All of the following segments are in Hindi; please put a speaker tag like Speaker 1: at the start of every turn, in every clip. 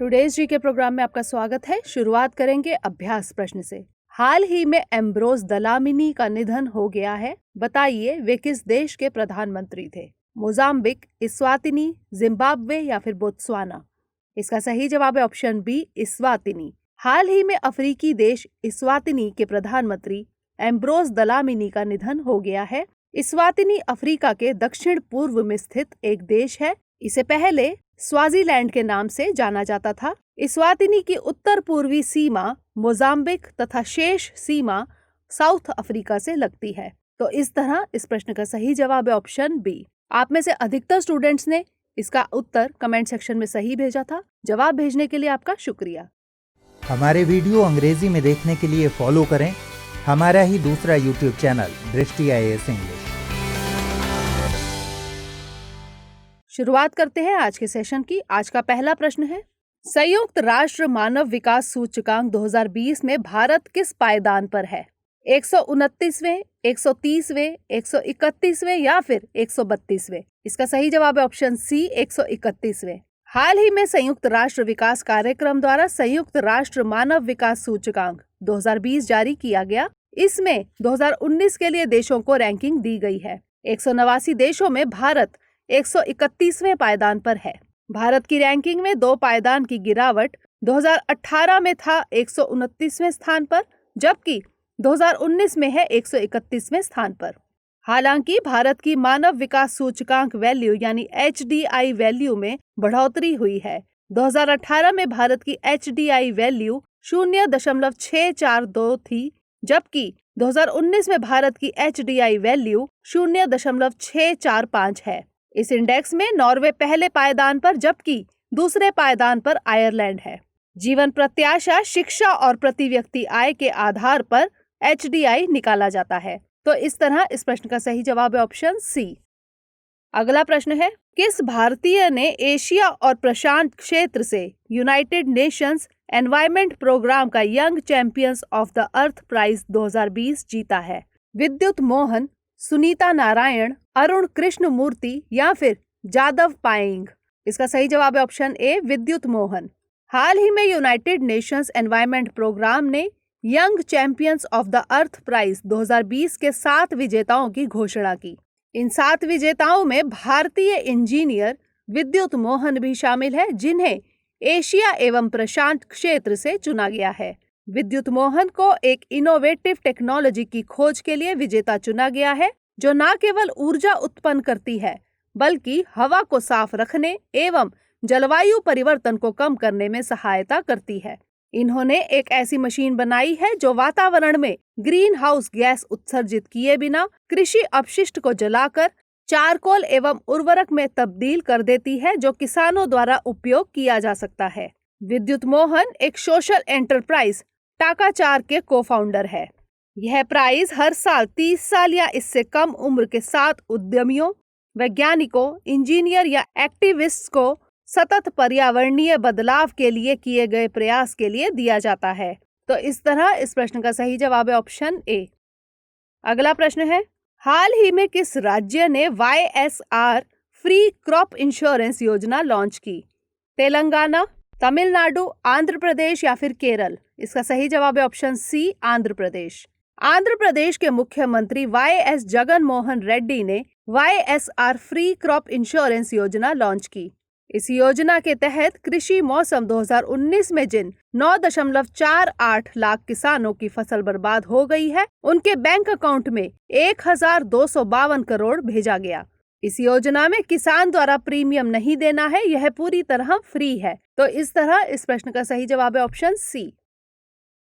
Speaker 1: टुडेज जी के प्रोग्राम में आपका स्वागत है। शुरुआत करेंगे अभ्यास प्रश्न से। हाल ही में एम्ब्रोस दलामिनी का निधन हो गया है। बताइए वे किस देश के प्रधानमंत्री थे? मोजाम्बिक, इस्वातिनी, जिम्बाब्वे या फिर बोत्सवाना? इसका सही जवाब है ऑप्शन बी, इस्वातिनी। हाल ही में अफ्रीकी देश इस्वातिनी के प्रधानमंत्री एम्ब्रोस दलामिनी का निधन हो गया है। इस्वातिनी अफ्रीका के दक्षिण पूर्व में स्थित एक देश है। इसे पहले स्वाजीलैंड के नाम से जाना जाता था। इस्वातिनी की उत्तर पूर्वी सीमा मोजाम्बिक तथा शेष सीमा साउथ अफ्रीका से लगती है। तो इस तरह इस प्रश्न का सही जवाब है ऑप्शन बी। आप में से अधिकतर स्टूडेंट्स ने इसका उत्तर कमेंट सेक्शन में सही भेजा था। जवाब भेजने के लिए आपका शुक्रिया।
Speaker 2: हमारे वीडियो अंग्रेजी में देखने के लिए फॉलो करें हमारा ही दूसरा यूट्यूब चैनल दृष्टि IAS इंग्लिश।
Speaker 1: शुरुआत करते हैं आज के सेशन की। आज का पहला प्रश्न है, संयुक्त राष्ट्र मानव विकास सूचकांक 2020 में भारत किस पायदान पर है? 129वें, 130वें, 131वें या फिर 132वें? इसका सही जवाब है ऑप्शन सी, 131वें। हाल ही में संयुक्त राष्ट्र विकास कार्यक्रम द्वारा संयुक्त राष्ट्र मानव विकास सूचकांक 2020 जारी किया गया। इसमें 2019 के लिए देशों को रैंकिंग दी गई है। 189 देशों में भारत 131वें पायदान पर है। भारत की रैंकिंग में 2 पायदान की गिरावट 2018 में था 129वें स्थान पर, जबकि 2019 में है 131वें स्थान पर। हालांकि भारत की मानव विकास सूचकांक वैल्यू यानी HDI वैल्यू में बढ़ोतरी हुई है। 2018 में भारत की HDI वैल्यू 0.642 थी, जबकि 2019 में भारत की HDI वैल्यू 0.645 है। इस इंडेक्स में नॉर्वे पहले पायदान पर जबकि दूसरे पायदान पर आयरलैंड है। जीवन प्रत्याशा, शिक्षा और प्रति व्यक्ति आय के आधार पर HDI निकाला जाता है। तो इस तरह इस प्रश्न का सही जवाब है ऑप्शन सी। अगला प्रश्न है, किस भारतीय ने एशिया और प्रशांत क्षेत्र से यूनाइटेड नेशंस एनवायरमेंट प्रोग्राम का Young Champions of the Earth Prize 2020 जीता है? विद्युत मोहन, सुनीता नारायण, अरुण कृष्ण मूर्ति या फिर जादव पाएंग? इसका सही जवाब है ऑप्शन ए, विद्युत मोहन। हाल ही में यूनाइटेड नेशंस एनवायरमेंट प्रोग्राम ने Young Champions of the Earth Prize 2020 के 7 विजेताओं की घोषणा की। इन 7 विजेताओं में भारतीय इंजीनियर विद्युत मोहन भी शामिल है, जिन्हें एशिया एवं प्रशांत क्षेत्र से चुना गया है। विद्युत मोहन को एक इनोवेटिव टेक्नोलॉजी की खोज के लिए विजेता चुना गया है, जो न केवल ऊर्जा उत्पन्न करती है बल्कि हवा को साफ रखने एवं जलवायु परिवर्तन को कम करने में सहायता करती है। इन्होंने एक ऐसी मशीन बनाई है जो वातावरण में ग्रीन हाउस गैस उत्सर्जित किए बिना कृषि अपशिष्ट को जलाकर चारकोल एवं उर्वरक में तब्दील कर देती है, जो किसानों द्वारा उपयोग किया जा सकता है। विद्युत मोहन एक सोशल एंटरप्राइज टाका 4 के को-फाउंडर है। यह प्राइज हर साल 30 साल या इससे कम उम्र के 7 उद्यमियों, वैज्ञानिकों, इंजीनियर या एक्टिविस्ट्स को सतत पर्यावरणीय बदलाव के लिए किए गए प्रयास के लिए दिया जाता है। तो इस तरह इस प्रश्न का सही जवाब है ऑप्शन ए। अगला प्रश्न है, हाल ही में किस राज्य ने YSR फ्री क्रॉप इंश्योरेंस योजना लॉन्च की? तेलंगाना, तमिलनाडु, आंध्र प्रदेश या फिर केरल? इसका सही जवाब है ऑप्शन सी, आंध्र प्रदेश। आंध्र प्रदेश के मुख्यमंत्री YS जगन मोहन रेड्डी ने YSR फ्री क्रॉप इंश्योरेंस योजना लॉन्च की। इस योजना के तहत कृषि मौसम 2019 में जिन 9.48 लाख किसानों की फसल बर्बाद हो गई है, उनके बैंक अकाउंट में 1252 करोड़ भेजा गया। इस योजना में किसान द्वारा प्रीमियम नहीं देना है, यह पूरी तरह फ्री है। तो इस तरह इस प्रश्न का सही जवाब है ऑप्शन सी।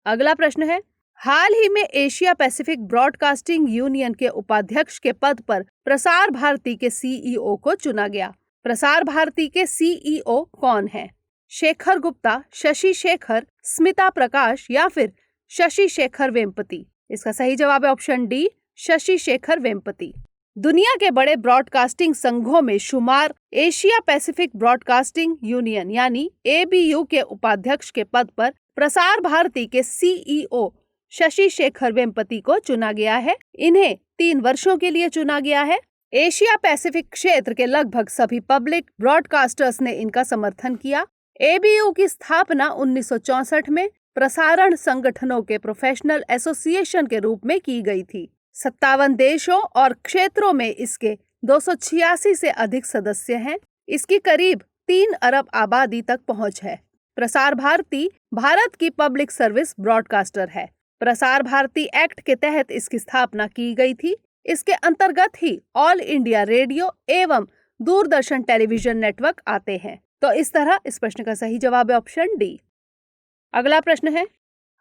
Speaker 1: अगला प्रश्न है, हाल ही में एशिया पैसिफिक ब्रॉडकास्टिंग यूनियन के उपाध्यक्ष के पद पर प्रसार भारती के CEO को चुना गया। प्रसार भारती के CEO कौन है? शेखर गुप्ता, शशि शेखर, स्मिता प्रकाश या फिर शशि शेखर वेम्पति? इसका सही जवाब है ऑप्शन डी, शशि शेखर वेम्पति। दुनिया के बड़े ब्रॉडकास्टिंग संघों में शुमार एशिया पैसिफिक ब्रॉडकास्टिंग यूनियन यानी ABU के उपाध्यक्ष के पद पर प्रसार भारती के CEO शशि शेखर वेम्पति को चुना गया है। इन्हें 3 वर्षों के लिए चुना गया है। एशिया पैसिफिक क्षेत्र के लगभग सभी पब्लिक ब्रॉडकास्टर्स ने इनका समर्थन किया। ABU की स्थापना 1964 में प्रसारण संगठनों के प्रोफेशनल एसोसिएशन के रूप में की गई थी। 57 देशों और क्षेत्रों में इसके 286 से अधिक सदस्य हैं। इसकी करीब 3 अरब आबादी तक पहुंच है। प्रसार भारती भारत की पब्लिक सर्विस ब्रॉडकास्टर है। प्रसार भारती एक्ट के तहत इसकी स्थापना की गई थी। इसके अंतर्गत ही ऑल इंडिया रेडियो एवं दूरदर्शन टेलीविजन नेटवर्क आते हैं। तो इस तरह इस प्रश्न का सही जवाब है ऑप्शन डी। अगला प्रश्न है,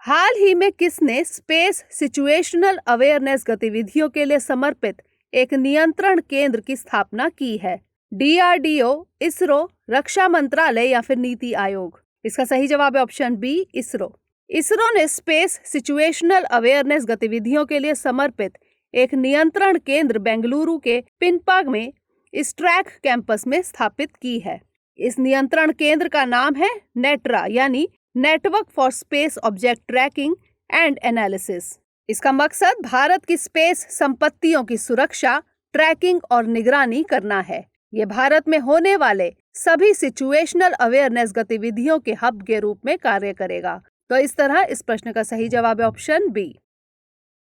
Speaker 1: हाल ही में किसने स्पेस सिचुएशनल अवेयरनेस गतिविधियों के लिए समर्पित एक नियंत्रण केंद्र की स्थापना की है? DRDO, इसरो, रक्षा मंत्रालय या फिर नीति आयोग? इसका सही जवाब है ऑप्शन बी, इसरो। इसरो ने स्पेस सिचुएशनल अवेयरनेस गतिविधियों के लिए समर्पित एक नियंत्रण केंद्र बेंगलुरु के पिनपाग में स्ट्रैक कैंपस में स्थापित की है। इस नियंत्रण केंद्र का नाम है नेट्रा यानी network for space object tracking and analysis. इसका मकसद भारत की स्पेस संपत्तियों की सुरक्षा, ट्रैकिंग और निगरानी करना है। ये भारत में होने वाले सभी सिचुएशनल अवेयरनेस गतिविधियों के हब के रूप में कार्य करेगा। तो इस तरह इस प्रश्न का सही जवाब है ऑप्शन बी।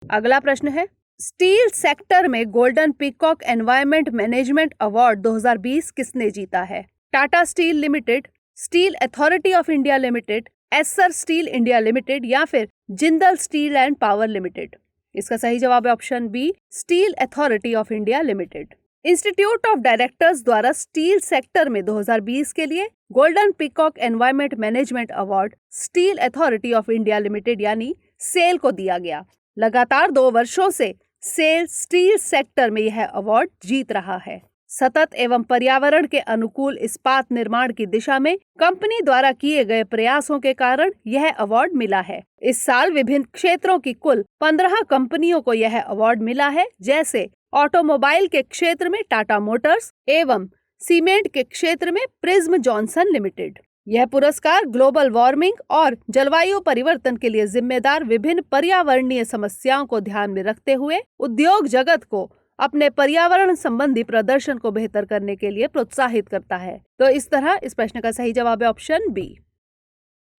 Speaker 1: अगला प्रश्न है, स्टील सेक्टर में golden peacock environment management award 2020 किसने जीता है? Tata steel limited, steel authority of India limited, Essar steel India limited या फिर Jindal steel and power limited? इसका सही जवाब है option B, steel authority of India limited. Institute of directors द्वारा स्टील सेक्टर में 2020 के लिए golden peacock environment management award steel authority of India limited यानी सेल को दिया गया। लगातार 2 वर्षों से सेल स्टील सेक्टर में यह अवार्ड जीत रहा है। सतत एवं पर्यावरण के अनुकूल इस्पात निर्माण की दिशा में कंपनी द्वारा किए गए प्रयासों के कारण यह अवार्ड मिला है। इस साल विभिन्न क्षेत्रों की कुल 15 कंपनियों को यह अवार्ड मिला है, जैसे ऑटोमोबाइल के क्षेत्र में टाटा मोटर्स एवं सीमेंट के क्षेत्र में प्रिज्म जॉनसन लिमिटेड। यह पुरस्कार ग्लोबल वार्मिंग और जलवायु परिवर्तन के लिए जिम्मेदार विभिन्न पर्यावरणीय समस्याओं को ध्यान में रखते हुए उद्योग जगत को अपने पर्यावरण संबंधी प्रदर्शन को बेहतर करने के लिए प्रोत्साहित करता है। तो इस तरह इस प्रश्न का सही जवाब है ऑप्शन बी।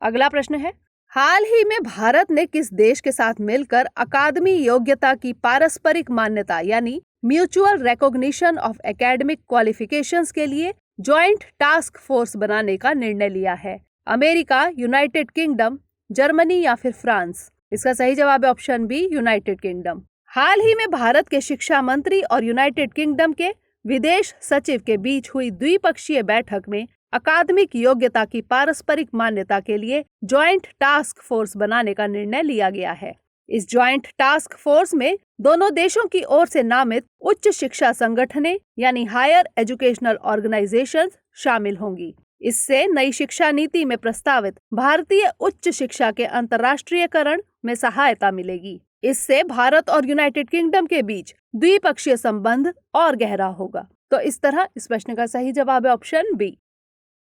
Speaker 1: अगला प्रश्न है, हाल ही में भारत ने किस देश के साथ मिलकर अकादमी योग्यता की पारस्परिक मान्यता यानी mutual recognition of academic qualifications के लिए ज्वाइंट टास्क फोर्स बनाने का निर्णय लिया है? अमेरिका, यूनाइटेड किंगडम, जर्मनी या फिर फ्रांस? इसका सही जवाब है ऑप्शन बी, यूनाइटेड किंगडम। हाल ही में भारत के शिक्षा मंत्री और यूनाइटेड किंगडम के विदेश सचिव के बीच हुई द्विपक्षीय बैठक में अकादमिक योग्यता की पारस्परिक मान्यता के लिए ज्वाइंट टास्क फोर्स बनाने का निर्णय लिया गया है। इस ज्वाइंट टास्क फोर्स में दोनों देशों की ओर से नामित उच्च शिक्षा संगठनें यानी हायर एजुकेशनल ऑर्गेनाइजेशंस शामिल होंगी। इससे नई शिक्षा नीति में प्रस्तावित भारतीय उच्च शिक्षा के अंतर्राष्ट्रीयकरण में सहायता मिलेगी। इससे भारत और यूनाइटेड किंगडम के बीच द्विपक्षीय संबंध और गहरा होगा। तो इस तरह इस प्रश्न का सही जवाब है ऑप्शन बी।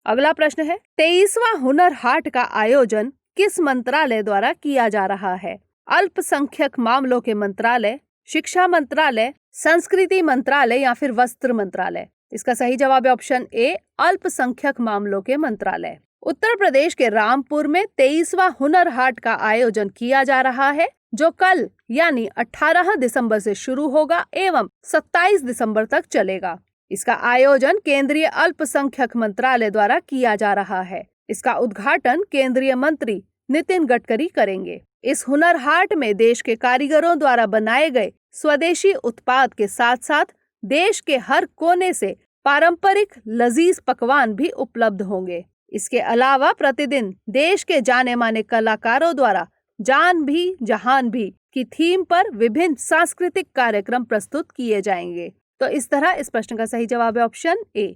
Speaker 1: अगला प्रश्न है, 23वां हुनर हाट का आयोजन किस मंत्रालय द्वारा किया जा रहा है? अल्पसंख्यक मामलों के मंत्रालय, शिक्षा मंत्रालय, संस्कृति मंत्रालय या फिर वस्त्र मंत्रालय? इसका सही जवाब है ऑप्शन ए, अल्पसंख्यक मामलों के मंत्रालय। उत्तर प्रदेश के रामपुर में 23वां हुनर हाट का आयोजन किया जा रहा है, जो कल यानी 18 दिसंबर से शुरू होगा एवं 27 दिसंबर तक चलेगा। इसका आयोजन केंद्रीय अल्पसंख्यक मंत्रालय द्वारा किया जा रहा है। इसका उद्घाटन केंद्रीय मंत्री नितिन गडकरी करेंगे। इस हुनर हाट में देश के कारीगरों द्वारा बनाए गए स्वदेशी उत्पाद के साथ साथ देश के हर कोने से पारंपरिक लजीज पकवान भी उपलब्ध होंगे। इसके अलावा प्रतिदिन देश के जाने माने कलाकारों द्वारा जान भी जहान भी की थीम पर विभिन्न सांस्कृतिक कार्यक्रम प्रस्तुत किए जाएंगे। तो इस तरह इस प्रश्न का सही जवाब है ऑप्शन ए।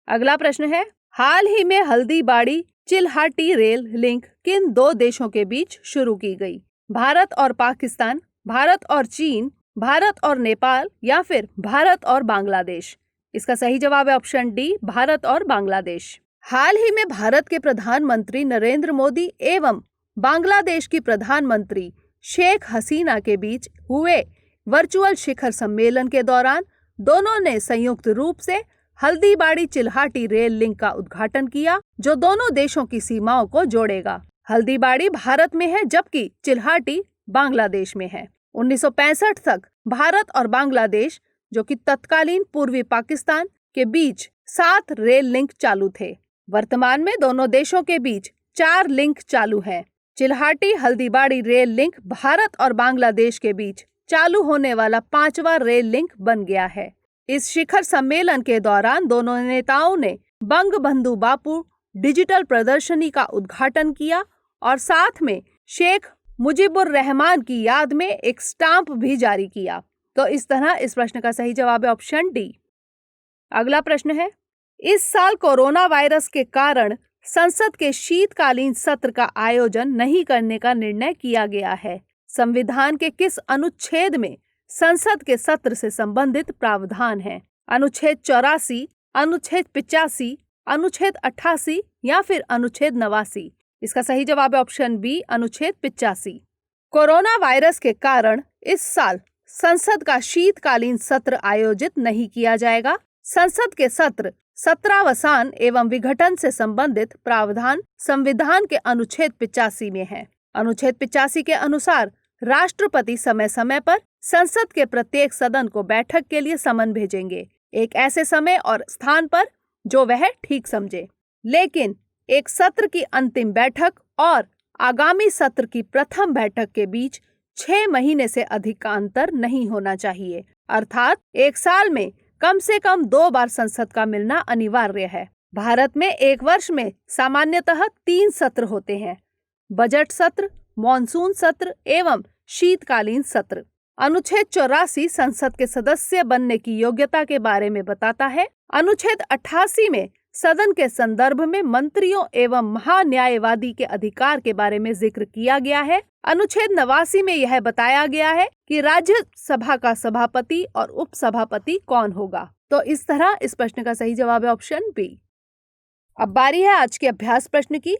Speaker 1: अगला प्रश्न है, हाल ही में हल्दीबाड़ी चिल्हाटी रेल लिंक किन 2 देशों के बीच शुरू की गई? भारत और पाकिस्तान, भारत और चीन, भारत और नेपाल या फिर भारत और बांग्लादेश? इसका सही जवाब है ऑप्शन डी, भारत और बांग्लादेश। हाल ही में भारत के प्रधानमंत्री नरेंद्र मोदी एवं बांग्लादेश की प्रधानमंत्री शेख हसीना के बीच हुए वर्चुअल शिखर सम्मेलन के दौरान दोनों ने संयुक्त रूप से हल्दीबाड़ी चिल्हाटी रेल लिंक का उद्घाटन किया, जो दोनों देशों की सीमाओं को जोड़ेगा। हल्दीबाड़ी भारत में है जबकि चिल्हाटी बांग्लादेश में है। 1965 तक भारत और बांग्लादेश, जो कि तत्कालीन पूर्वी पाकिस्तान, के बीच 7 रेल लिंक चालू थे। वर्तमान में दोनों देशों के बीच 4 लिंक चालू हैं। चिल्हाटी हल्दीबाड़ी रेल लिंक भारत और बांग्लादेश के बीच चालू होने वाला 5वां रेल लिंक बन गया है। इस शिखर सम्मेलन के दौरान दोनों नेताओं ने बंगबंधु बापू डिजिटल प्रदर्शनी का उद्घाटन किया और साथ में शेख मुजीबुर रहमान की याद में एक स्टाम्प भी जारी किया। तो इस तरह इस प्रश्न का सही जवाब है ऑप्शन डी। अगला प्रश्न है, इस साल कोरोना वायरस के कारण संसद के शीतकालीन सत्र का आयोजन नहीं करने का निर्णय किया गया है। संविधान के किस अनुच्छेद में संसद के सत्र से संबंधित प्रावधान है? अनुच्छेद 84, अनुच्छेद 85, अनुच्छेद 88 या फिर अनुच्छेद 89? इसका सही जवाब है ऑप्शन बी, अनुच्छेद 85। कोरोना वायरस के कारण इस साल संसद का शीतकालीन सत्र आयोजित नहीं किया जाएगा। संसद के सत्र सत्रावसान एवं विघटन से संबंधित प्रावधान संविधान के अनुच्छेद 85 में है। अनुच्छेद 85 के अनुसार राष्ट्रपति समय समय पर संसद के प्रत्येक सदन को बैठक के लिए समन भेजेंगे, एक ऐसे समय और स्थान पर जो वह ठीक समझे। लेकिन एक सत्र की अंतिम बैठक और आगामी सत्र की प्रथम बैठक के बीच 6 महीने से अधिक का अंतर नहीं होना चाहिए। अर्थात एक साल में कम से कम 2 बार संसद का मिलना अनिवार्य है। भारत में एक वर्ष में सामान्यतः 3 सत्र होते हैं, बजट सत्र, मॉनसून सत्र एवं शीतकालीन सत्र। अनुच्छेद 84 संसद के सदस्य बनने की योग्यता के बारे में बताता है। अनुच्छेद 88 में सदन के संदर्भ में मंत्रियों एवं महान्यायवादी के अधिकार के बारे में जिक्र किया गया है। अनुच्छेद 89 में यह बताया गया है कि राज्यसभा का सभापति और उपसभापति कौन होगा। तो इस तरह इस प्रश्न का सही जवाब है ऑप्शन बी। अब बारी है आज के अभ्यास प्रश्न की।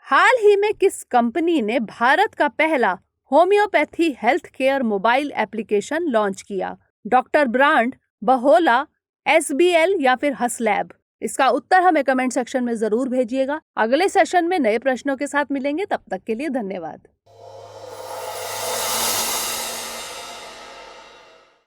Speaker 1: हाल ही में किस कंपनी ने भारत का पहला homeopathy health care mobile application launch किया? डॉक्टर ब्रांड, बहोला, SBL या फिर हसलैब? इसका उत्तर हमें कमेंट सेक्शन में जरूर भेजिएगा। अगले सेशन में नए प्रश्नों के साथ मिलेंगे, तब तक के लिए धन्यवाद।